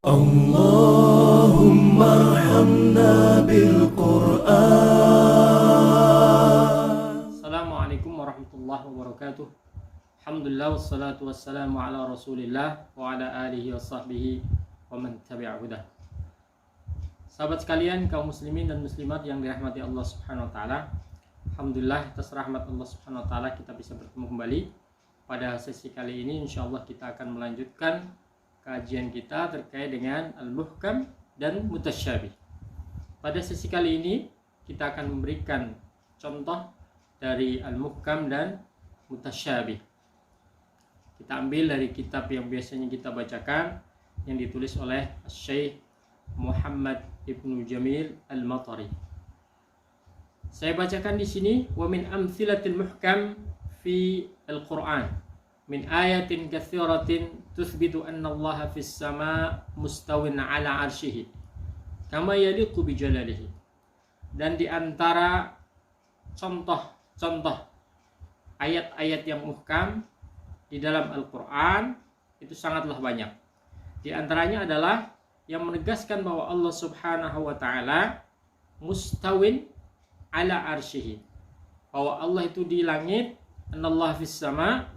اللهم ارحمنا بالقرآن. Assalamualaikum warahmatullahi wabarakatuh. Alhamdulillah wassalatu wassalamu ala rasulillah wa ala alihi wa sahbihi wa man tabi'a hudah. Sahabat sekalian, kaum muslimin dan muslimat yang dirahmati Allah subhanahu wa ta'ala, alhamdulillah atas rahmat Allah subhanahu wa ta'ala kita bisa bertemu kembali. Pada sesi kali ini insyaallah kita akan melanjutkan kajian kita terkait dengan al-muhkam dan mutasyabih. Pada sesi kali ini kita akan memberikan contoh dari al-muhkam dan mutasyabih. Kita ambil dari kitab yang biasanya kita bacakan yang ditulis oleh Syekh Muhammad Ibnu Jamil Al-Matari. Saya bacakan di sini, wa min amtsilatil muhkam fi al-Qur'an min ayatin katsiratin tuthbitu anna Allah fis sama mustawin ala arsyihi kama yaliqu bi jalalihi. Dan di antara contoh ayat-ayat yang muhkam di dalam Al-Qur'an itu sangatlah banyak. Di antaranya adalah yang menegaskan bahwa Allah Subhanahu wa taala mustawin ala arsyihi, bahwa Allah itu di langit, anallah fis sama,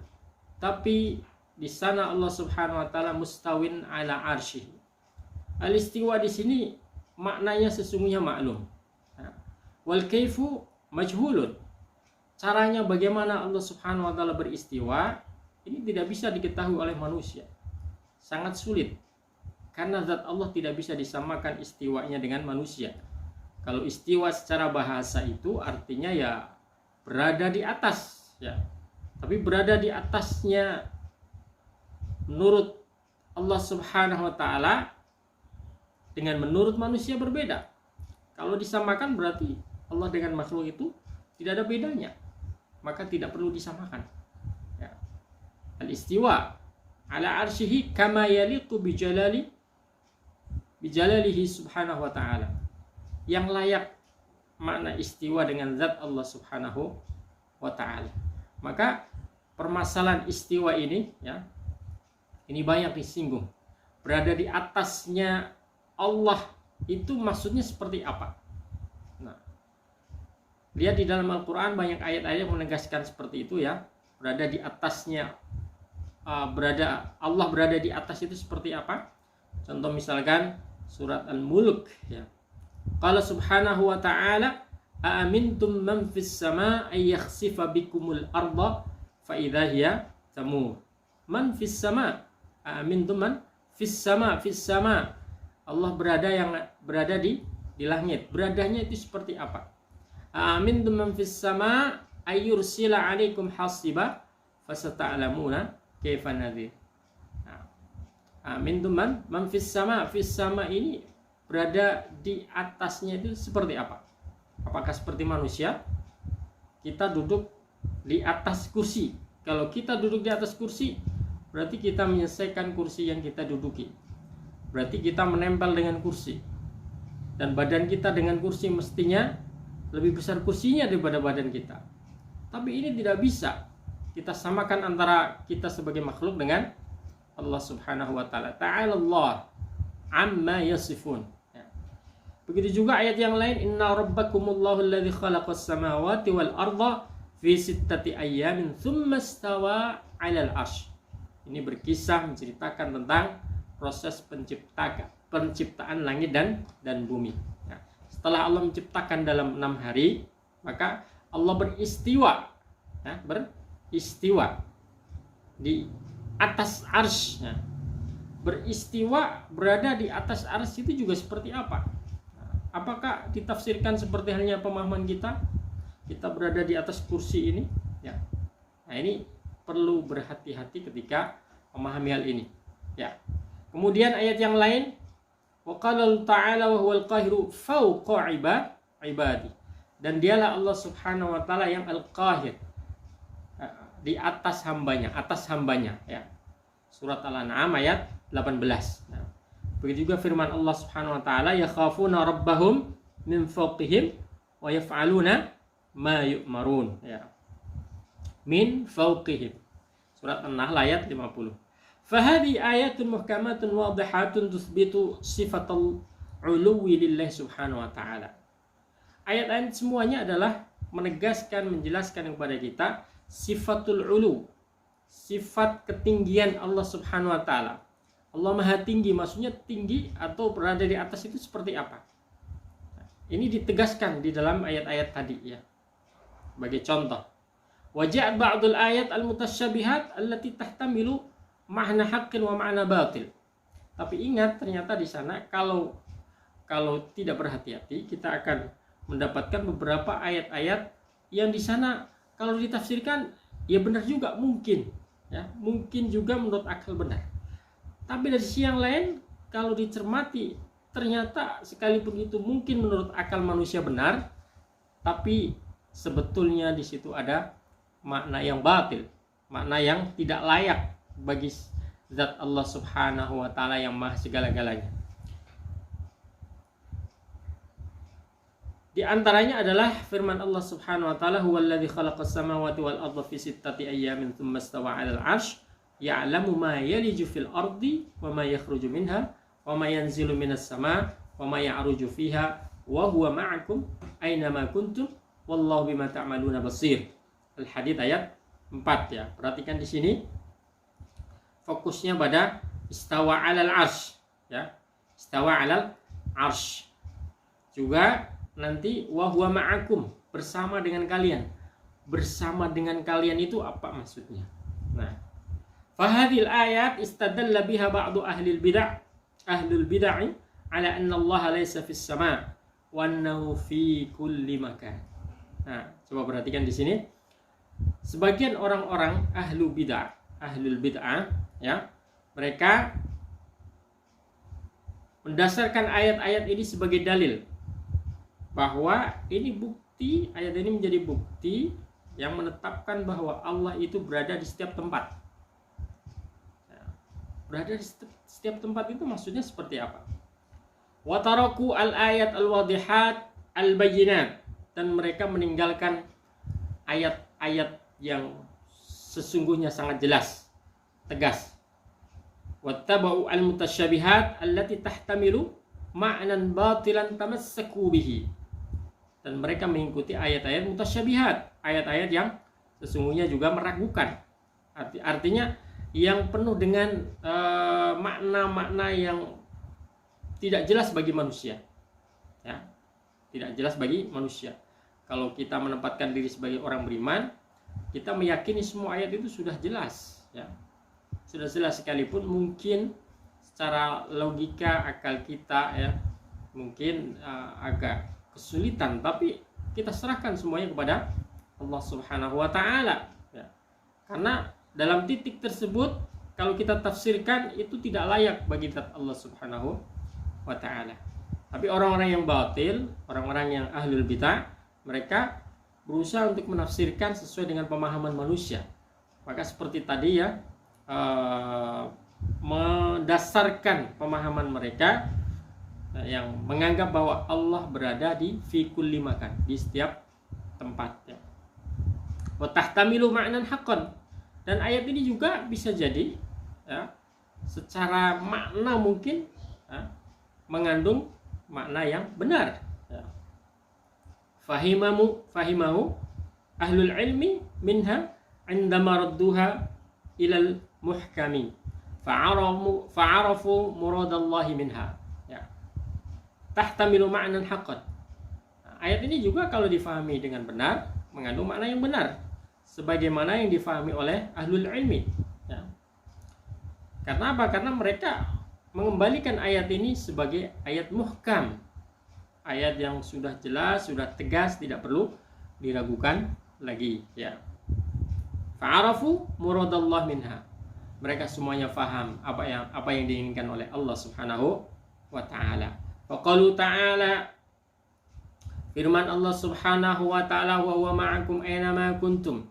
tapi di sana Allah Subhanahu wa taala mustawin ala arsyihi. Al-istiwa di sini maknanya sesungguhnya maklum. Wal kaifu majhulun. Caranya bagaimana Allah Subhanahu wa taala beristiwa ini tidak bisa diketahui oleh manusia. Sangat sulit. Karena zat Allah tidak bisa disamakan istiwanya dengan manusia. Kalau istiwa secara bahasa itu artinya ya berada di atas, ya. Tapi berada di atasnya menurut Allah Subhanahu wa taala dengan menurut manusia berbeda. Kalau disamakan berarti Allah dengan makhluk itu tidak ada bedanya. Maka tidak perlu disamakan. Ya. Al-istiwa ala arsyihi kama yaliqu bi jalalihi subhanahu wa ta'ala. Yang layak makna istiwa dengan zat Allah Subhanahu wa ta'ala. Maka permasalahan istiwa ini, ya, ini banyak disinggung. Berada di atasnya Allah itu maksudnya seperti apa? Nah, lihat di dalam Al-Quran banyak ayat-ayat yang menegaskan seperti itu, ya. Berada di atasnya, Allah berada di atas itu seperti apa? Contoh misalkan surat Al-Mulk, ya. Qala subhanahu wa ta'ala aamintum man fis sama ay yakhsifa bikumul arda fa idza hiya tamur. Man fis sama, aamintum man fis sama, fis sama. Allah berada di langit. Beradanya itu seperti apa? Aamintum man fis sama ay yursila alaikum hasiba fasata'lamuna kaifa nadhir. Amintum man fis sama. Fis sama ini berada di atasnya itu seperti apa? Apakah seperti manusia? Kita duduk di atas kursi. Kalau kita duduk di atas kursi, berarti kita menyelesaikan kursi yang kita duduki. Berarti kita menempel dengan kursi. Dan badan kita dengan kursi mestinya lebih besar kursinya daripada badan kita. Tapi ini tidak bisa kita samakan antara kita sebagai makhluk dengan Allah Subhanahu wa taala. Ta'ala Allah amma yasifun. Ya. Begitu juga ayat yang lain, inna rabbakumullahu alladzi khalaqas samawati wal arda fi sittati ayyamin tsumma istawa 'alal 'arsy. Ini berkisah menceritakan tentang proses penciptaan langit dan bumi. Ya. Setelah Allah menciptakan dalam 6 hari, maka Allah beristiwa, ya, beristiwa di atas arsy. Nah, beristiwa berada di atas arsy itu juga seperti apa? Apakah ditafsirkan seperti halnya pemahaman kita berada di atas kursi ini, ya. Nah, ini perlu berhati-hati ketika memahami hal ini, ya. Kemudian ayat yang lain, wa qala ta'ala wa huwal qahiru fawqa ibadi. Dan dialah Allah Subhanahu wa taala yang al-qahir, di atas hambanya, ya. Surat Al-An'am ayat 18. Nah, begitu juga firman Allah Subhanahu wa taala, yakhafuna rabbahum min fawqihim wa yaf'aluna ma yu'marun, ya. Min fawqihim. Surat An-Nahl ayat 50. Fahadi ayatun muhkamatun wadihatun tuthbitu sifatul uluwi lillahi subhanahu wa ta'ala. Ayat-ayat semuanya adalah menegaskan, menjelaskan kepada kita sifatul ulu, sifat ketinggian Allah subhanahu wa ta'ala. Allah maha tinggi, maksudnya tinggi atau berada di atas itu seperti apa. Ini ditegaskan di dalam ayat-ayat tadi ya. Sebagai contoh, waja'at ba'dul ayat al-mutasyabihat allati tahtamilu ma'na haqqin wa ma'na batil. Tapi ingat, ternyata di sana kalau tidak berhati-hati, kita akan mendapatkan beberapa ayat-ayat yang di sana kalau ditafsirkan ya benar juga, mungkin ya, mungkin juga menurut akal benar. Tapi dari sisi yang lain, kalau dicermati, ternyata sekalipun itu mungkin menurut akal manusia benar, tapi sebetulnya di situ ada makna yang batil, makna yang tidak layak bagi zat Allah subhanahu wa ta'ala yang maha segala-galanya. Di antaranya adalah firman Allah subhanahu wa ta'ala, huwallazi khalaqas samawati wal arda fi sittati ayyamin tsumma istawa 'alal 'arsy ya'lamu ma yaliju fil ardi wa ma yakhruju minha wa ma yanzilu minas sama' wa ma ya'ruju fiha wa huwa ma'akum aina ma kuntum wallahu bima ta'maluna basir. Al-Hadid ayat 4 ya. Perhatikan di sini fokusnya pada istawa 'alal 'arsy ya. Istawa 'alal 'arsy. Juga nanti wa huwa ma'akum, bersama dengan kalian. Bersama dengan kalian itu apa maksudnya? Nah, fahadhil ayat istadalla biha ba'du ahlul bid'ah ala anna Allah laysa fis sama' wa annahu fi kulli makan. Nah, coba perhatikan di sini. Sebagian orang-orang ahlul bid'ah ya, mereka mendasarkan ayat-ayat ini sebagai dalil bahwa ini bukti, ayat ini menjadi bukti yang menetapkan bahwa Allah itu berada di setiap tempat. Berada di setiap tempat itu maksudnya seperti apa? Wa taraku al-ayat al-wadihat al-bayyinat, dan mereka meninggalkan ayat-ayat yang sesungguhnya sangat jelas, tegas. Wattaba'u al-mutasyabihat allati tahtamilu ma'nan batilan tamassaku bihi, dan mereka mengikuti ayat-ayat mutasyabihat, ayat-ayat yang sesungguhnya juga meragukan. Artinya yang penuh dengan makna-makna yang tidak jelas bagi manusia. Ya, tidak jelas bagi manusia. Kalau kita menempatkan diri sebagai orang beriman, kita meyakini semua ayat itu sudah jelas. Ya, sudah jelas, sekalipun mungkin secara logika akal kita ya mungkin agak kesulitan, tapi kita serahkan semuanya kepada Allah subhanahu wa ta'ala ya. Karena dalam titik tersebut kalau kita tafsirkan itu tidak layak bagi zat Allah subhanahu wa ta'ala. Tapi orang-orang yang batil, orang-orang yang ahlul bid'ah, mereka berusaha untuk menafsirkan sesuai dengan pemahaman manusia. Maka seperti tadi ya, mendasarkan pemahaman mereka yang menganggap bahwa Allah berada di fi kulli makan, di setiap tempat ya. Wa tahtamilu ma'nan haqqan, dan ayat ini juga bisa jadi ya, secara makna mungkin ya, mengandung makna yang benar ya. Fahimahu ahlul ilmi minha indama radduha ilal muhkami fa'arafu muradallahi minha ya. Tahtamilu ma'nan haqqan. Ayat ini juga kalau difahami dengan benar mengandung makna yang benar, sebagaimana yang difahami oleh ahlul ilmi ya. Karena apa? Karena mereka mengembalikan ayat ini sebagai ayat muhkam, ayat yang sudah jelas, sudah tegas, tidak perlu diragukan lagi ya. Fa'arafu muradallah minha, mereka semuanya faham apa yang diinginkan oleh Allah subhanahu wa ta'ala. Faqalu ta'ala, firman Allah subhanahu wa ta'ala, wa huwa ma'akum aina ma kuntum,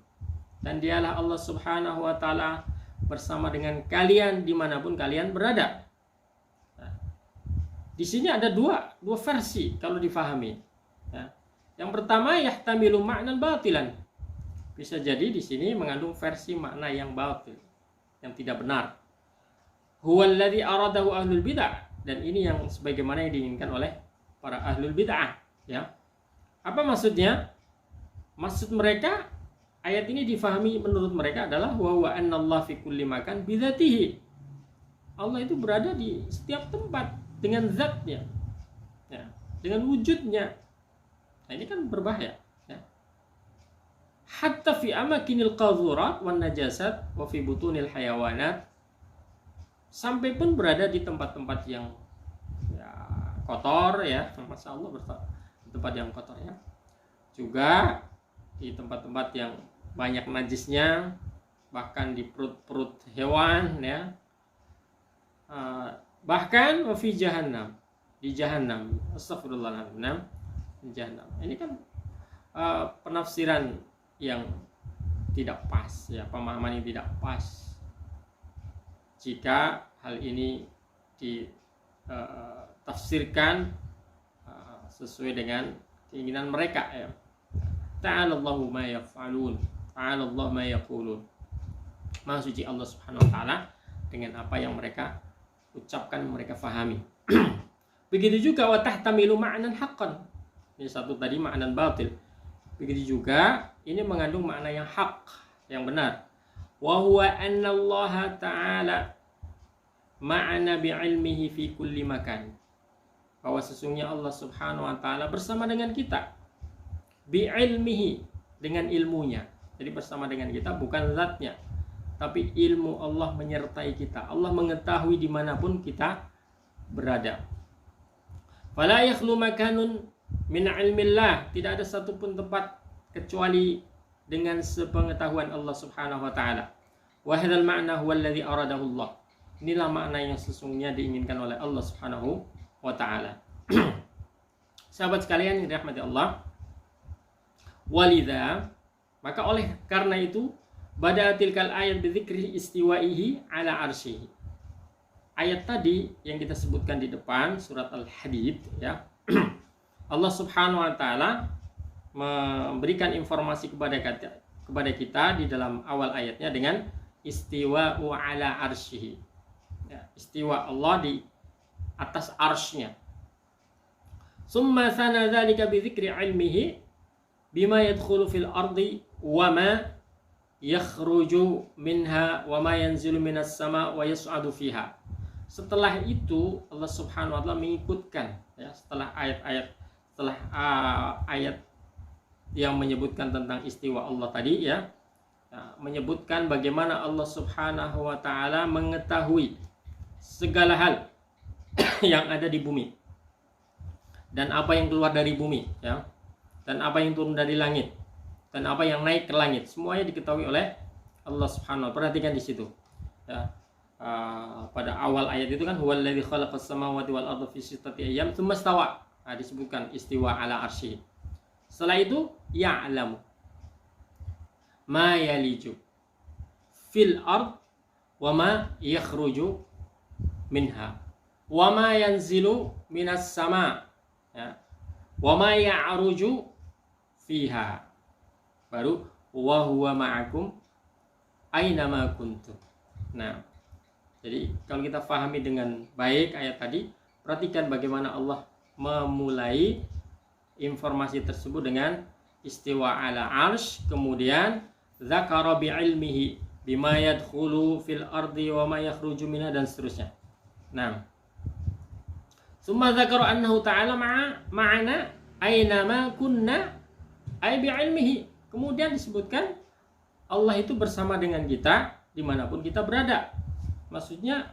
dan dialah Allah subhanahu wa ta'ala bersama dengan kalian dimanapun kalian berada. Nah, di sini ada dua versi kalau difahami ya. Yang pertama yahtamilu ma'nan batilan, bisa jadi di sini mengandung versi makna yang batil, yang tidak benar. huwallazi aradahu ahlul bid'ah, dan ini yang sebagaimana yang diinginkan oleh para ahlul bid'ah, ya. Apa maksudnya? Maksud mereka ayat ini difahami menurut mereka adalah wa huwa anallahu fi kulli makan bidzatihi. Allah itu berada di setiap tempat dengan zatnya, ya, dengan wujudnya. Nah, ini kan berbahaya, ya. Hatta fi amakinil qadhurat wan najasat wa fi butunil hayawanat, sampai pun berada di tempat-tempat yang ya, kotor, ya, Masya Allah, di tempat yang kotor, ya, juga di tempat-tempat yang banyak najisnya, bahkan di perut-perut hewan, ya, bahkan fi jahannam, di jahannam, astagfirullahaladzim, di jahannam. Ini kan penafsiran yang tidak pas, ya, pemahaman yang tidak pas. Jika hal ini ditafsirkan sesuai dengan keinginan mereka, ya. Ta'alallahu ma yaf'alun, ta'alallahu ma yaqulun. Maha suci Allah Subhanahu wa taala dengan apa yang mereka ucapkan, mereka fahami. Begitu juga wa tahtamilu ma'nan haqqan. Ini satu tadi ma'nan batil. Begitu juga ini mengandung makna yang hak, yang benar. Wa huwa anna Allah ta'ala ma'ana bi'ilmihi fi kulli makan. Bahwa sesungguhnya Allah Subhanahu wa taala bersama dengan kita. Bi'ilmihi, dengan ilmunya. Jadi bersama dengan kita bukan zatnya, tapi ilmu Allah menyertai kita. Allah mengetahui dimanapun kita berada. Fala yakhlu makanun min ilmillah, tidak ada satupun tempat kecuali dengan sepengetahuan Allah Subhanahu wa taala. Wa hadzal ma'na huwa alladhi aradahu Allah. Inilah makna yang sesungguhnya diinginkan oleh Allah Subhanahu wa taala. Sahabat sekalian yang dirahmati Allah, walidha, maka oleh karena itu bada'atilkal ayat bidzikri istiwaihi ala arsyihi. Ayat tadi yang kita sebutkan di depan surat Al-Hadid, ya. Allah Subhanahu wa taala memberikan informasi kepada kita di dalam awal ayatnya dengan istiwa'u ala arsyihi. Ya, istiwa Allah di atas arsy-Nya. Summa sana dzalika bi dzikri ilmihi bima yadkhulu fil ardi wa ma yakhruju minha wa ma yanzilu minas sama wa yas'adu fiha. Setelah itu Allah Subhanahu wa taala mengikutkan, ya, setelah ayat yang menyebutkan tentang istiwa Allah tadi, ya, menyebutkan bagaimana Allah Subhanahu wa taala mengetahui segala hal yang ada di bumi dan apa yang keluar dari bumi, ya, dan apa yang turun dari langit dan apa yang naik ke langit, semuanya diketahui oleh Allah Subhanahu wa taala. Perhatikan di situ, ya. Pada awal ayat itu kan huwallazi khalaqas samawati wal arda fi sittati ayyam tsumma stawa. Disebutkan istiwa ala arsy. Setelah itu ya'lamu ma yaliju fil ard wa ma yakhruju minha wa ma yanzilu minas sama, ya, wa ma ya'ruju fiha. Baru wa huwa ma'akum aina ma kuntum. Nah, jadi kalau kita pahami dengan baik ayat tadi, perhatikan bagaimana Allah memulai informasi tersebut dengan istiwa ala arsh, kemudian dzakara bi ilmihi bima yadkhulu fil ardi wa ma yakhruju minha, dan seterusnya. Nah, summa dzakara annahu ta'ala ma'ana aina ma kunna ay bi ilmihi. Kemudian disebutkan Allah itu bersama dengan kita dimanapun kita berada. Maksudnya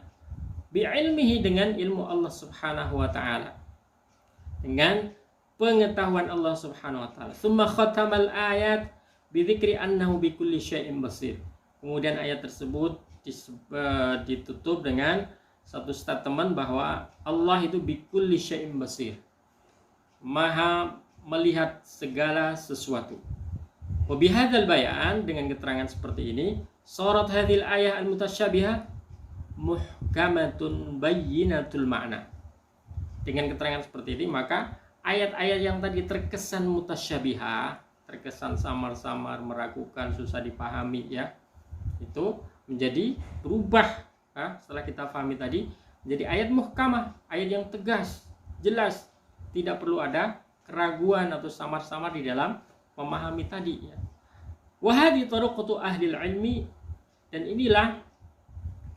bi'ilmihi, dengan ilmu Allah Subhanahu wa ta'ala, dengan pengetahuan Allah Subhanahu wa ta'ala. Tsumma khatamal ayat bidzikri annahu bikulli syai'in basir. Kemudian ayat tersebut ditutup dengan satu statement bahwa Allah itu bikulli syai'in basir, maha melihat segala sesuatu. Wa bihadzal bayan, dengan keterangan seperti ini, surat hadhil ayah al-mutasyabihah muhkamatun bayyinatul ma'na. Dengan keterangan seperti ini, maka ayat-ayat yang tadi terkesan mutasyabihah, terkesan samar-samar, meragukan, susah dipahami, ya, itu menjadi berubah setelah kita pahami tadi, jadi ayat muhkamah, ayat yang tegas, jelas, tidak perlu ada keraguan atau samar-samar di dalam memahami tadi ya. Wa hadhi taruqatu ahli ilmi, dan inilah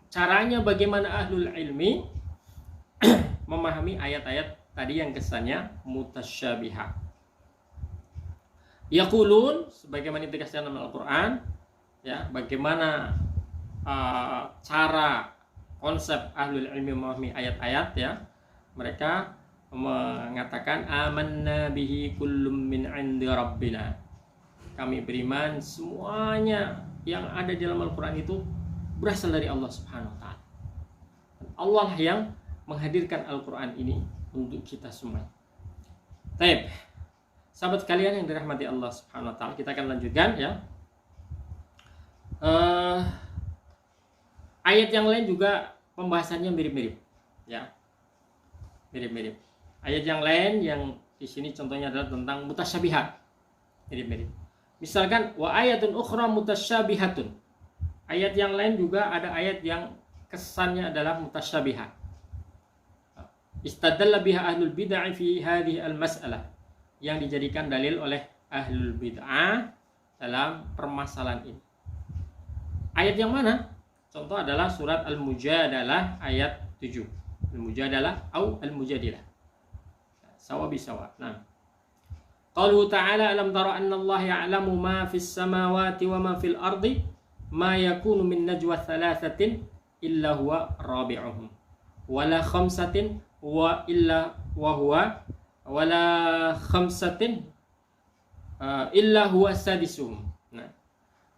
caranya bagaimana ahlul ilmi memahami ayat-ayat tadi yang kesannya mutasyabihah. Yaqulun, sebagaimana ditegaskan dalam Al-Qur'an ya, bagaimana cara konsep ahlul ilmi memahami ayat-ayat ya. Mereka mengatakan amanna bihi kullum min 'indi rabbina. Kami beriman semuanya yang ada di dalam Al-Qur'an itu berasal dari Allah Subhanahu wa taala. Allah yang menghadirkan Al-Qur'an ini untuk kita semua. Baik. Sahabat kalian yang dirahmati Allah Subhanahu wa taala, kita akan lanjutkan ya. Ayat yang lain juga pembahasannya mirip-mirip ya. Mirip-mirip. Ayat yang lain yang di sini contohnya adalah tentang mutasyabihat. Mirip-mirip. Misalkan wa ayatun ukhra mutasyabihatun. Ayat yang lain juga ada ayat yang kesannya adalah mutasyabihat. Istadalla biha ahlul bid'ah fi hadhihi al-mas'alah, yang dijadikan dalil oleh ahlul bid'ah dalam permasalahan ini. Ayat yang mana? Contoh adalah surat Al-Mujadalah ayat 7. Al-Mujadalah atau Al-Mujadilah. Sawa bisawa. Nah. Qalu ta'ala alam tara anna Allah ya'lamu ma fis samawati wa ma fil ardi ma yakunu min najwa thalathatin illa huwa rabi'uhum wala khamsatin wa illa wa huwa wala khamsatin illa huwa sadisuhum. Nah.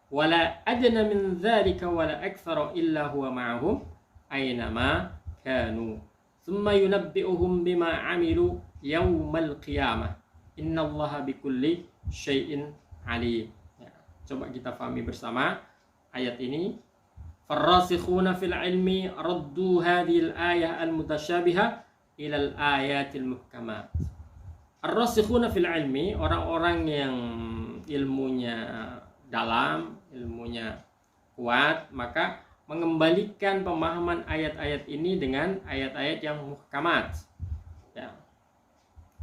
Wala adna min dzalika wala aktsara illa huwa ma'ahum aynama kanu thumma yunabbi'uhum bima 'amilu yaumal qiyamah innallaha bikulli syai'in alim. Ya, coba kita pahami bersama ayat ini. Farrasikhuna fil ilmi raddu hadhil ayah al-mutasyabiha ila al-ayatil muhkamat. Ar-rasikhuna fil ilmi, orang-orang yang ilmunya dalam, ilmunya kuat, maka mengembalikan pemahaman ayat-ayat ini dengan ayat-ayat yang muhkamat ya.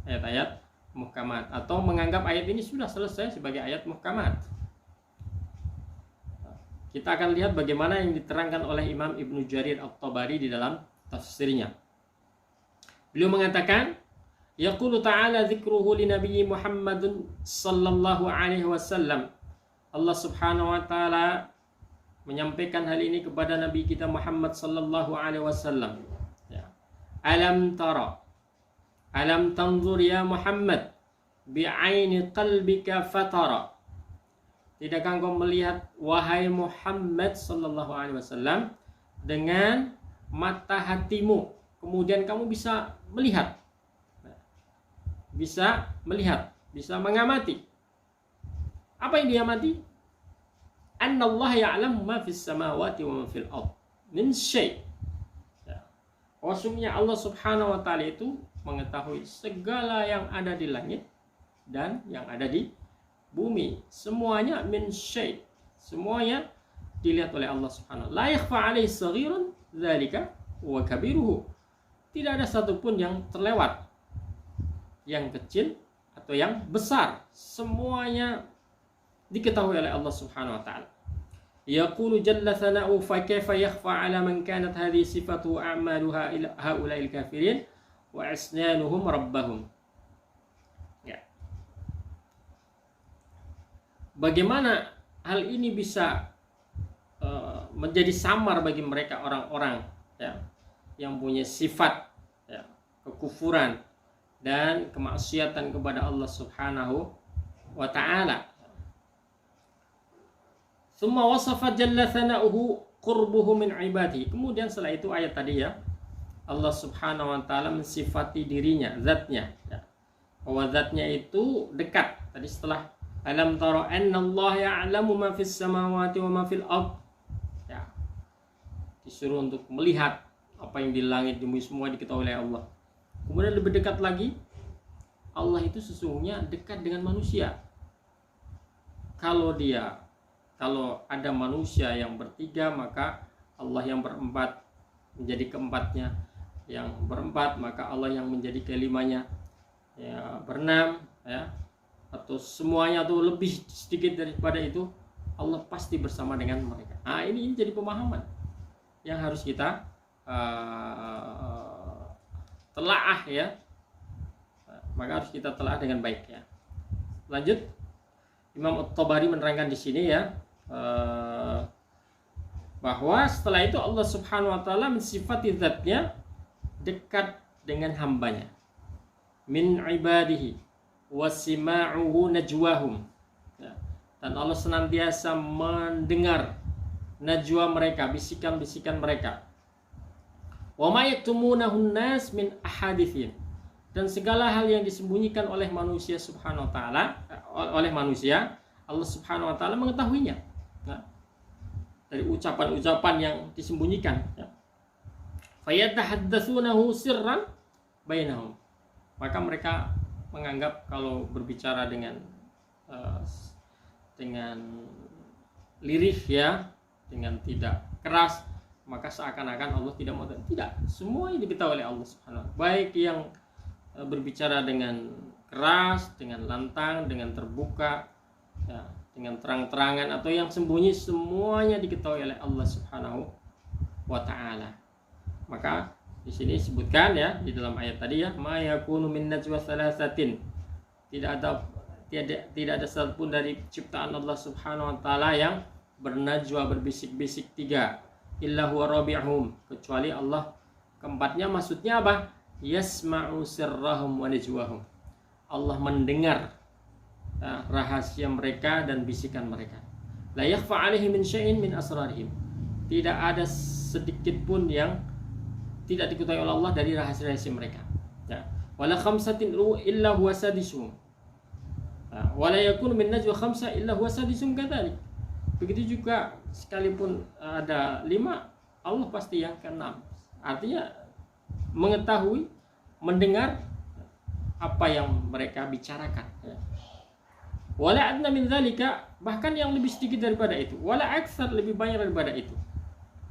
Ayat-ayat muhkamat, atau menganggap ayat ini sudah selesai sebagai ayat muhkamat. Kita akan lihat bagaimana yang diterangkan oleh Imam Ibnu Jarir At-Tabari di dalam tafsirnya. Beliau mengatakan, yaqulu ta'ala dzikruhu li nabiyyi Muhammadin sallallahu alaihi wasallam. Allah Subhanahu wa taala menyampaikan hal ini kepada nabi kita Muhammad sallallahu alaihi wasallam. Ya. Alam tara, alam tanzur ya Muhammad bi'aini qalbika fatara. Tidakkah engkau melihat wahai Muhammad sallallahu alaihi wasallam dengan mata hatimu, kemudian kamu bisa melihat. Bisa melihat, bisa mengamati. Apa yang diamati? Annallah ya'lamu ma fis samawati wa ma fil ard min syai'. Maksudnya Allah Subhanahu wa taala itu mengetahui segala yang ada di langit dan yang ada di bumi. Semuanya min syai'. Semuanya dilihat oleh Allah Subhanahu wa taala. La yakhfa 'alaihi saghirun dzalika wa kabiruhu. Tidak ada satupun yang terlewat, yang kecil atau yang besar. Semuanya diketahui oleh Allah Subhanahu wa taala. Yaqulu jalla thana'u fa kaifa yakhfa 'ala man kanat hadhihi sifatu a'maluha ila haula'il kafirin wa asnanuhum rabbahum. Ya. Bagaimana hal ini bisa menjadi samar bagi mereka orang-orang ya, yang punya sifat ya, kekufuran dan kemaksiatan kepada Allah Subhanahu wa taala. Tsumma wasafa jalla thana'uhu qurbuhu min ibadihi. Kemudian setelah itu ayat tadi ya, Allah Subhanahu wa taala mensifati dirinya, zatnya ya. Bahwa zatnya itu dekat. Tadi setelah alam tara annallaha ya'lamu ma fis samawati wa ma fil ard. Ya. Disuruh untuk melihat apa yang di langit di bumi, semua diketahui oleh Allah. Kemudian lebih dekat lagi, Allah itu sesungguhnya dekat dengan manusia. Kalau ada manusia yang bertiga, maka Allah yang berempat menjadi keempatnya, yang berempat maka Allah yang menjadi kelimanya, ya berenam, ya atau semuanya atau lebih sedikit daripada itu, Allah pasti bersama dengan mereka. Nah, ini jadi pemahaman yang harus kita telaah ya. Maka harus kita telaah dengan baik ya. Lanjut, Imam At-Tabari menerangkan di sini ya, bahwa setelah itu Allah Subhanahu wa taala mensifati zatnya dekat dengan hambanya. Min ibadihi wasima'uhu najwahum. Ya. Dan Allah senantiasa mendengar najwa mereka, bisikan-bisikan mereka. Wa ma yaktumunahun nas min ahadithin. Dan segala hal yang disembunyikan oleh manusia Subhanahu wa taala, oleh manusia, Allah Subhanahu wa taala mengetahuinya. Nah, dari ucapan-ucapan yang disembunyikan, ya. Fayatahaddatsunahu sirran bainahum. Maka mereka menganggap kalau berbicara dengan lirih ya, dengan tidak keras, maka seakan-akan Allah tidak mau. Tidak, semua ini diketahui oleh Allah Subhanahu wa taala. Baik yang berbicara dengan keras, dengan lantang, dengan terbuka, ya, dengan terang-terangan atau yang sembunyi, semuanya diketahui oleh Allah Subhanahu wa taala. Maka di sini disebutkan ya di dalam ayat tadi ya, ma yakunu min najwa thalathatin. Tidak ada satupun dari ciptaan Allah Subhanahu wa taala yang bernajwa, berbisik-bisik tiga, illa huwa rabi'uhum, kecuali Allah keempatnya. Maksudnya apa? Yasma'u sirrahum wa najwahum. Allah mendengar rahasia mereka dan bisikan mereka. La yakhfa 'alaihi min syai'in min asrarihim. Tidak ada sedikit pun yang tidak diketahui oleh Allah dari rahasia-rahasia mereka. Ya. Wala khamsatin illa huwa sadisuhum. Wala yakunu min najwa khamsa illa huwa sadisuhum kadzalik. Begitu juga sekalipun ada 5, Allah pasti yang ke-6. Artinya mengetahui, mendengar apa yang mereka bicarakan. Wala adna min dzalika, bahkan yang lebih sedikit daripada itu. Wala aktsar, lebih banyak daripada itu.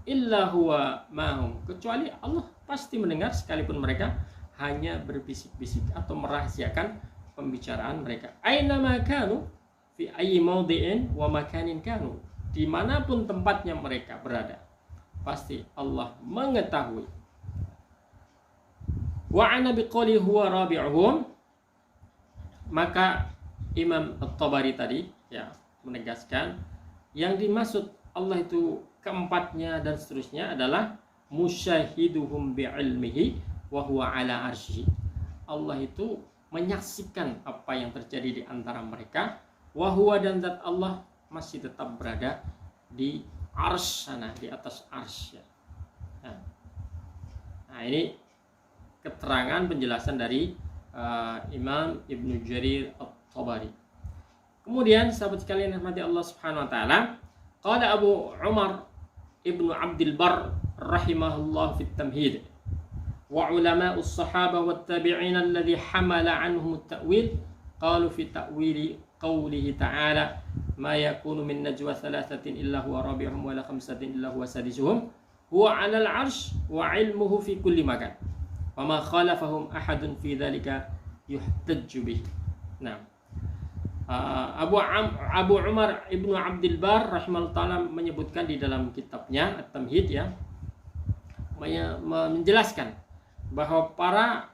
Illa huwa mahum, kecuali Allah pasti mendengar sekalipun mereka hanya berbisik-bisik atau merahasiakan pembicaraan mereka. Aina ma kanu fi ayyi mawdi'in wa makanin kanu, dimanapun tempatnya mereka berada, pasti Allah mengetahui. Wa'ana biqali huwa rabi'uhum, maka Imam At-Tabari tadi ya menegaskan yang dimaksud Allah itu keempatnya dan seterusnya adalah musyahiduhum bi'ilmihi wa huwa ala arsyihi. Allah itu menyaksikan apa yang terjadi di antara mereka, wa huwa, dan zat Allah masih tetap berada di arsy sana, di atas arsy. Nah, ini keterangan penjelasan dari Imam Ibnu Jarir At-Tabari. Kemudian sahabat sekalian yang dirahmati Allah Subhanahu wa taala, qala Abu Umar Ibnu Abdul Barr rahimahullah fi at-Tamhid, wa ulama'u as-sahabah wat tabi'in alladhi hamala anhum at-ta'wil qalu fi ta'wili qawlihi ta'ala ma yakunu min najwa thalathatin illa huwa rabi'uhum wa la khamsatin illa huwa sadisuhum huwa 'alal 'arsy wa 'ilmuhu fi kulli makan. Wama khalafahum ahadun fi dzalika yuhtajju bih. Nah, Abu Umar Ibnu Abdul Barr rahimahullah taala menyebutkan di dalam kitabnya At-Tamhid ya, menjelaskan bahwa para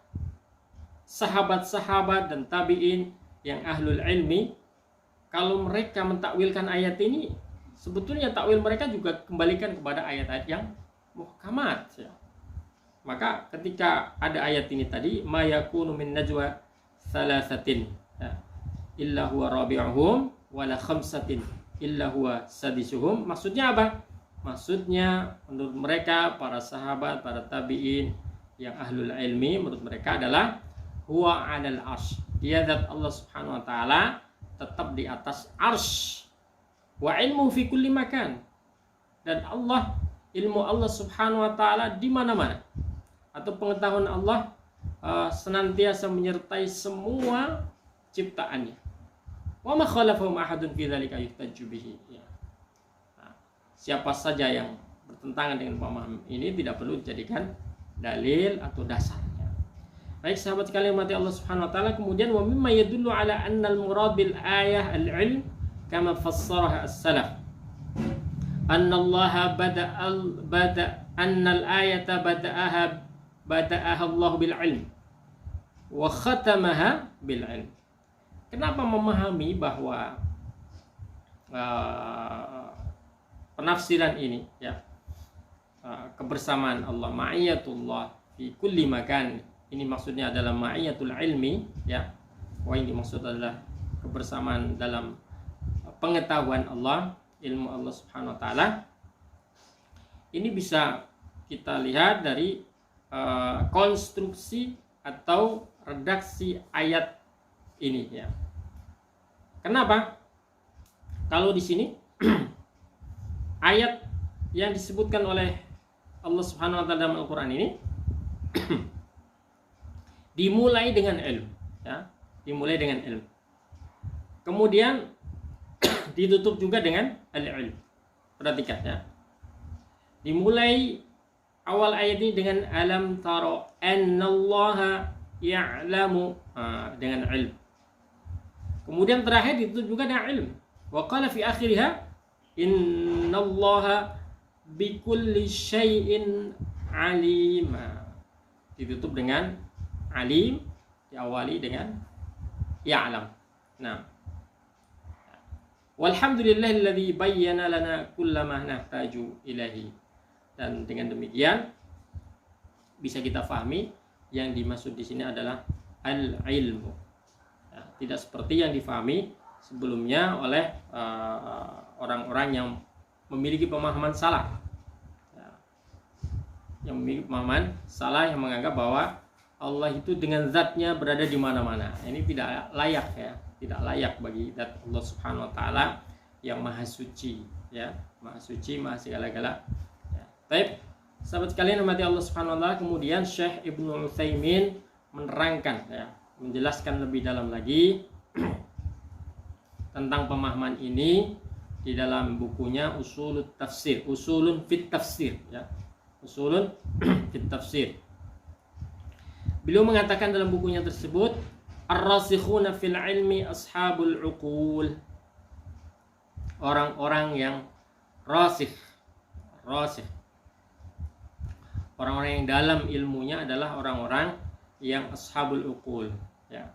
sahabat-sahabat dan tabi'in yang ahlul ilmi, kalau mereka mentakwilkan ayat ini, sebetulnya takwil mereka juga kembalikan kepada ayat-ayat yang muhkamat ya. Maka ketika ada ayat ini tadi, ma yakunu min najwa thalathatin illa huwa rabi'uhum wa la khamsatin illa huwa sadisuhum, maksudnya apa? Maksudnya menurut mereka para sahabat, para tabi'in yang ahlul ilmi, menurut mereka adalah huwa 'alal arsy, dia zat Allah Subhanahu wa taala tetap di atas arsy, wa ilmu fi kulli makan, dan Allah, ilmu Allah Subhanahu wa taala di mana-mana, atau pengetahuan Allah senantiasa menyertai semua ciptaannya. Wa ma khalafahum ahadun fi dzalika yuhtajju bihi. Siapa saja yang bertentangan dengan pemahaman ini tidak perlu dijadikan dalil atau dasarnya. Baik sahabat sekalian mati Allah Subhanahu wa taala, kemudian wa mimma yadullu ala anna al-murad bil ayah al-ilm kama fassaraha as-salaf. Anna Allah anna al-ayata bada'aha Allah bil ilm wa khatamaha bil ilm. Kenapa memahami bahwa penafsiran ini ya, kebersamaan Allah, ma'iyatullah fi kulli makan, ini maksudnya adalah ma'iyatul ilmi ya, wa ini maksud adalah kebersamaan dalam pengetahuan Allah, ilmu Allah Subhanahu wa taala. Ini bisa kita lihat dari konstruksi atau redaksi ayat ini ya. Kenapa? Kalau di sini ayat yang disebutkan oleh Allah Subhanahu wa taala dalam Al-Qur'an ini dimulai dengan ilmu ya, dimulai dengan ilmu. Kemudian ditutup juga dengan al-ilm. Perhatikan ya. Dimulai awal ayat ini dengan alam tara annallaha ya'lamu, dengan ilm. Kemudian terakhir ditutup juga dengan ilm. Wa qala fi akhiriha innallaha bikulli syai'in alima. Ditutup dengan alim, diawali dengan ya'lam. Nah, walhamdulillahilladzi bayyana lana kullama nahtaju ilahi. Dan dengan demikian bisa kita pahami yang dimaksud di sini adalah al-ilmu. Ya, tidak seperti yang difahami sebelumnya oleh orang-orang yang memiliki pemahaman salah. Ya, yang memiliki pemahaman salah yang menganggap bahwa Allah itu dengan zatnya berada di mana-mana. Ini tidak layak ya, tidak layak bagi zat Allah Subhanahu wa taala yang maha suci ya, maha suci, maha segala-gala. Ya. Baik, sahabat sekalian mati Allah Subhanahu wa taala, kemudian Syekh Ibnu Utsaimin menerangkan ya, menjelaskan lebih dalam lagi tentang pemahaman ini di dalam bukunya Usulun Tafsir, Usulun fit Tafsir ya. Usulun fit Tafsir. Beliau mengatakan dalam bukunya tersebut, ar-rasikhuna fil ilmi ashabul uqul. Orang-orang yang rasikh. Orang-orang yang dalam ilmunya adalah orang-orang yang ashabul uqul ya.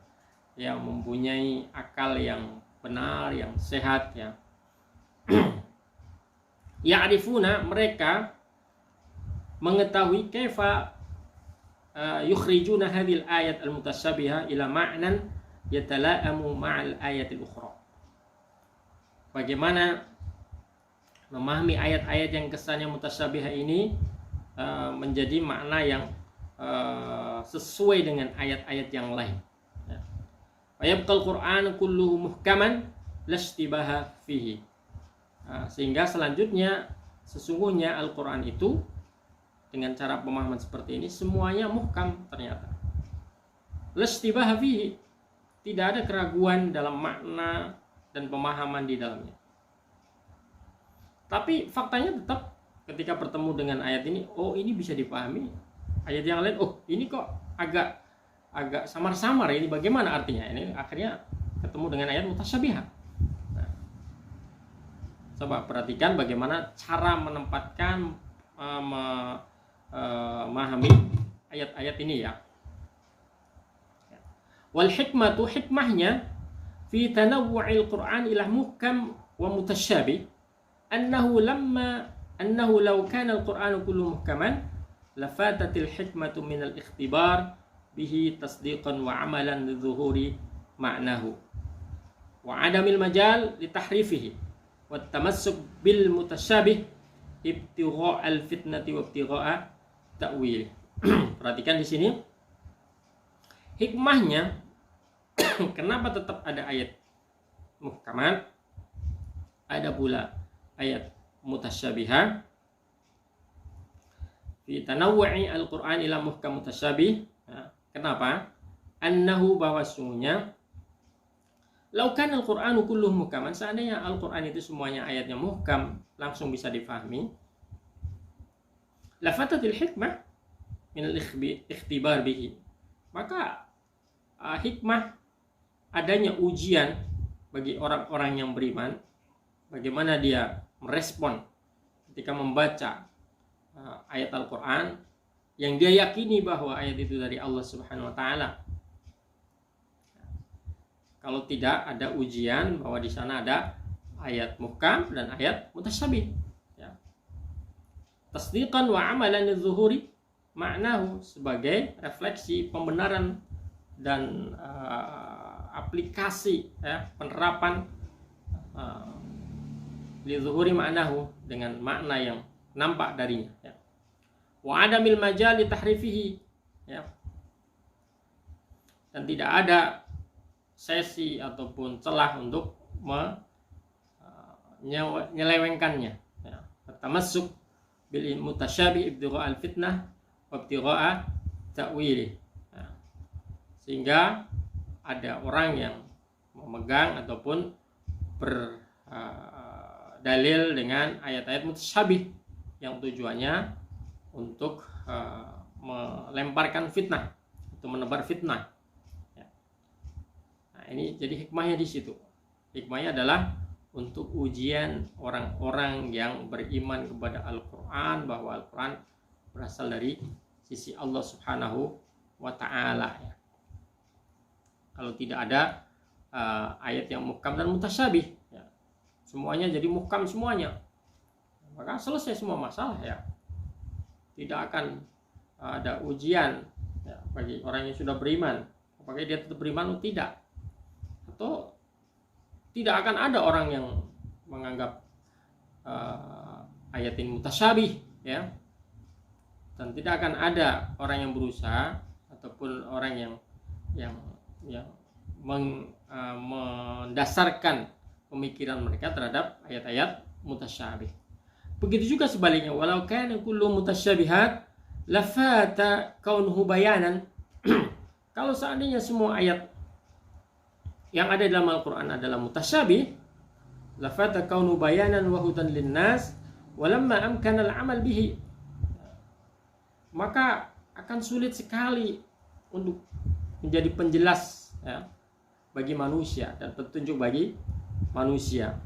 Yang mempunyai akal yang benar, yang sehat ya. Ya'rifuna, mereka mengetahui kaifa yukhrijuna hadhil ayat al-mutasyabiha ila ma'nan yatala'amu ma'al ayatil ukhra. Bagaimana memahami ayat-ayat yang kesannya mutasyabihah ini menjadi makna yang sesuai dengan ayat-ayat yang lain. Wa yabqal Qur'an kulluhu muhkaman lastibaha fihi. Sehingga selanjutnya sesungguhnya Al-Qur'an itu dengan cara pemahaman seperti ini semuanya muhkam ternyata. Lastibaha fihi, tidak ada keraguan dalam makna dan pemahaman di dalamnya. Tapi faktanya tetap ketika bertemu dengan ayat ini, oh ini bisa dipahami. Ayat yang lain, oh ini kok agak samar-samar, ini bagaimana artinya? Ini akhirnya ketemu dengan ayat mutasyabihah. Nah, coba perhatikan bagaimana cara menempatkan memahami ayat-ayat ini ya. Wal hikmatu, hikmahnya fi tanawwu'il Qur'an ila muhkam wa mutasyabih annahu law kana al-Qur'anu kullu muhkaman lafatatil hikmatu min al-ikhtibar bihi tasdiqan wa amalan lidzuhuri ma'nahu wa adamil majal li tahrifihi wa tamassuk bil mutasyabih ibtigha' al-fitnati wa ibtigha' ta'wil. Perhatikan di sini hikmahnya kenapa tetap ada ayat muhkamat, ada pula ayat mutasyabihah. Fi tanawwu'i al-Qur'an ila muhkam mutasyabih. Kenapa? Annahu, bahwa sungguhnya law kana al-Qur'anu kulluhu muhkaman, seandainya Al-Qur'an itu semuanya ayatnya muhkam, langsung bisa difahami, lafatatil hikmah min al-ikhtibar bihi. Maka hikmah adanya ujian bagi orang-orang yang beriman, bagaimana dia merespon ketika membaca ayat Al-Quran yang dia yakini bahwa ayat itu dari Allah Subhanahu wa taala. Kalau tidak ada ujian bahwa di sana ada ayat muhkam dan ayat mutasyabih, ya. Tasdiqan wa amalan lidzuhuri maknahu, sebagai refleksi pembenaran dan aplikasi, ya, penerapan lidzuhuri maknahu, dengan makna yang nampak darinya, ya. Wa adamil majal li tahrifihi, ya. Dan tidak ada sesi ataupun celah untuk menyelewengkannya, ya. Tamassuk bil mutasyabih ibtigha al fitnah wa ibtigha ta'wilih, ya. Sehingga ada orang yang memegang ataupun berdalil dengan ayat-ayat mutasyabih yang tujuannya untuk melemparkan fitnah, untuk menebar fitnah, ya. Nah, ini jadi hikmahnya di situ. Hikmahnya adalah untuk ujian orang-orang yang beriman kepada Al-Quran, bahwa Al-Quran berasal dari sisi Allah Subhanahu wa ta'ala, ya. Kalau tidak ada ayat yang muhkam dan mutasyabih, ya, semuanya jadi muhkam semuanya, maka selesai semua masalah, ya. Tidak akan ada ujian, ya, bagi orang yang sudah beriman, apakah dia tetap beriman atau tidak, atau tidak akan ada orang yang menganggap ayat ini mutasyabih, ya. Dan tidak akan ada orang yang berusaha ataupun orang yang mendasarkan pemikiran mereka terhadap ayat-ayat mutasyabih. Begitu juga sebaliknya, walau kana kullu mutasyabihat lafata kaunuhu bayanan. Kalau seandainya semua ayat yang ada dalam Al-Quran adalah mutasyabih, lafata kaunu bayanan wa hudan linnas walamma amkana al-amal bihi, maka akan sulit sekali untuk menjadi penjelas, ya, bagi manusia dan petunjuk bagi manusia,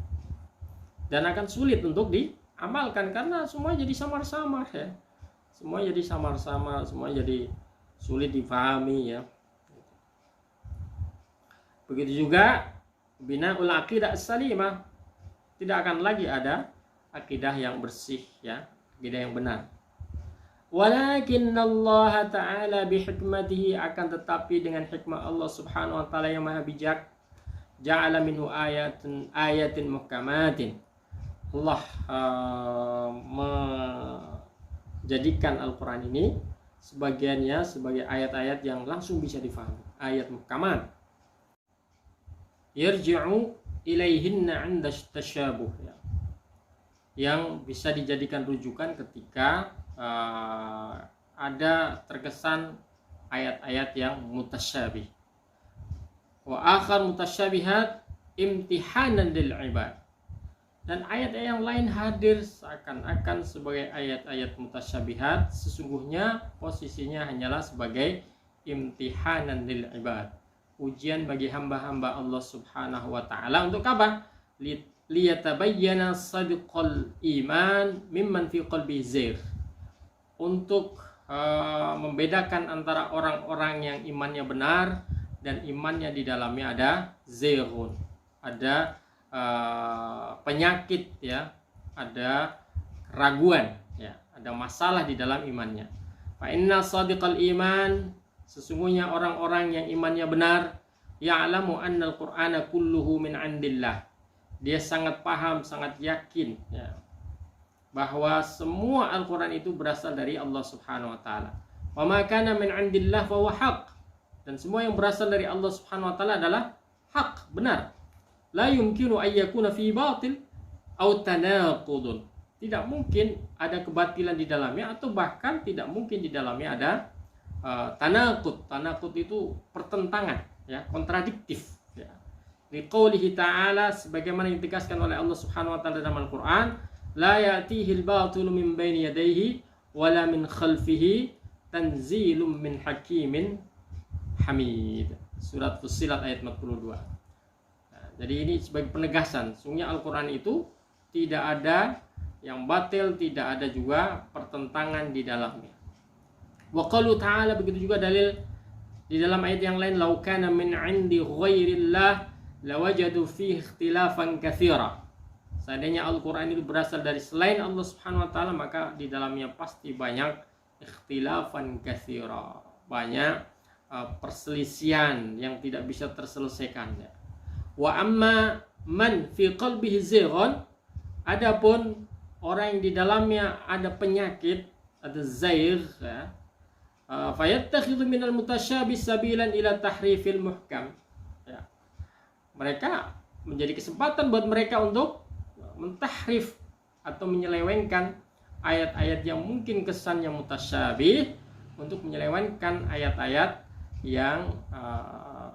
dan akan sulit untuk diamalkan karena semua jadi samar-samar, ya. Semua jadi samar-samar, semua jadi sulit difahami, ya. Begitu juga bina'ul aqidah as-salimah, tidak akan lagi ada akidah yang bersih, ya, akidah yang benar. Walakin Allah Ta'ala bihikmatihi, akan tetapi dengan hikmah Allah Subhanahu wa Ta'ala yang maha bijak, ja'ala minhu ayatin muhkamatin. Allah menjadikan Al-Quran ini sebagiannya sebagai ayat-ayat yang langsung bisa difahami, ayat muhkamat, yarji'u ilaihinna 'inda tasyabuh, ya, yang bisa dijadikan rujukan ketika ada terkesan ayat-ayat yang mutasyabih. Wa akhar mutasyabihat imtihanan lil ibad, dan ayat-ayat yang lain hadir seakan-akan sebagai ayat-ayat mutasyabihat, sesungguhnya posisinya hanyalah sebagai imtihanan lil ibad, ujian bagi hamba-hamba Allah Subhanahu wa ta'ala. Untuk apa? Liyatabayyana sadiqal iman mimman fi qalbi zair, untuk membedakan antara orang-orang yang imannya benar dan imannya di dalamnya ada zairun, ada penyakit, ya, ada keraguan, ya, ada masalah di dalam imannya. Fa inna sadiqal iman, sesungguhnya orang-orang yang imannya benar, ya'lamu anna al-Qur'ana kulluhu min 'indillah, dia sangat paham, sangat yakin, ya, bahwa semua Al-Quran itu berasal dari Allah Subhanahu wa ta'ala. Wa ma kana min 'indillah fa huwa haq, dan semua yang berasal dari Allah Subhanahu wa ta'ala adalah hak, benar. La yumkinu an yakuna fi batil aw tanaqudun, tidak mungkin ada kebatilan di dalamnya, atau bahkan tidak mungkin di dalamnya ada tanaqud. Tanaqud itu pertentangan, ya, kontradiktif, ya. Liqaulihi ta'ala, sebagaimana yang ditegaskan oleh Allah Subhanahu wa ta'ala dalam Al-Quran, la ya'tihil batilu min baini yadayhi wala min khalfihi tanzilum min hakimin hamid. Surat Fussilat ayat 42. Nah, jadi ini sebagai penegasan, sungguhnya Al-Quran itu tidak ada yang batil, tidak ada juga pertentangan di dalamnya. Wa qalu ta'ala, begitu juga dalil di dalam ayat yang lain, lau kana min 'indi ghairillah lawajadu fihi ikhtilafan katsira. Seandainya Al-Quran itu berasal dari selain Allah Subhanahu wa taala, maka di dalamnya pasti banyak ikhtilafan katsira, banyak perselisihan yang tidak bisa terselesaikan. Wa amma man fi qalbihi zayghun, adapun orang yang di dalamnya ada penyakit, ada zaigh, ya, fayattakhidhu minal mutasyabih sabilan ila tahrifil muhkam. Ya. Mereka menjadi kesempatan buat mereka untuk mentahrif atau menyelewengkan ayat-ayat yang mungkin kesannya mutasyabih untuk menyelewengkan ayat-ayat yang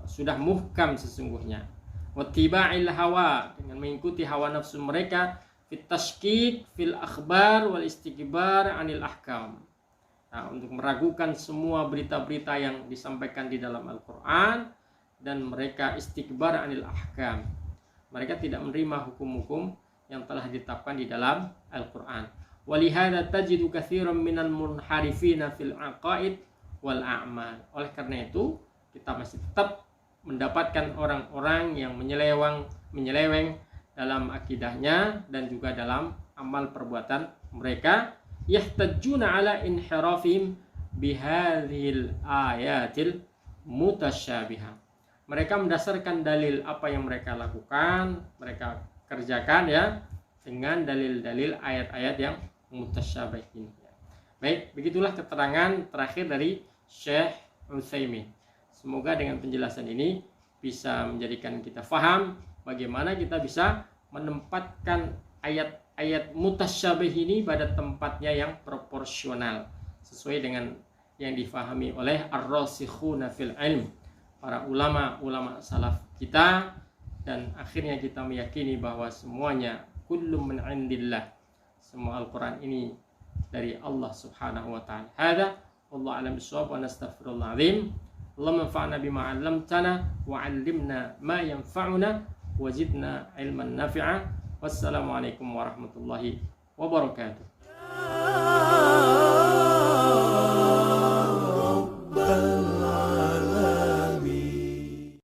sudah muhkam sesungguhnya. Wattiba'il hawa, dengan mengikuti hawa nafsu mereka, fit tashkik fil akhbar wal istikbar anil ahkam. Nah, untuk meragukan semua berita-berita yang disampaikan di dalam Al-Quran, dan mereka istikbar anil ahkam. Mereka tidak menerima hukum-hukum yang telah ditetapkan di dalam Al-Quran. Walihada tajidu katsiran minal munharifina fil aqaid wal a'mal. Oleh karena itu, kita masih tetap mendapatkan orang-orang yang menyeleweng dalam akidahnya dan juga dalam amal perbuatan mereka. Yahtajuna ala inhirafihim bihadhil ayatil mutasyabihah. Mereka mendasarkan dalil apa yang mereka lakukan, mereka kerjakan, ya, dengan dalil-dalil ayat-ayat yang mutasyabih ini. Baik, begitulah keterangan terakhir dari Syekh Utsaimin. Semoga dengan penjelasan ini bisa menjadikan kita faham bagaimana kita bisa menempatkan ayat-ayat mutasyabih ini pada tempatnya yang proporsional sesuai dengan yang difahami oleh ar-rasikhuna fil ilm, para ulama salaf kita, dan akhirnya kita meyakini bahwa semuanya kullum min indillah, semua Al-Quran ini dari Allah Subhanahu wa taala. Hada wallahu a'lam bissawab wa nastaghfirullahal azim. Allahumma anfa'na bima 'allamtana wa 'allimna ma yanfa'una wa zidna ilman nafi'a. Wassalamualaikum warahmatullahi wabarakatuh.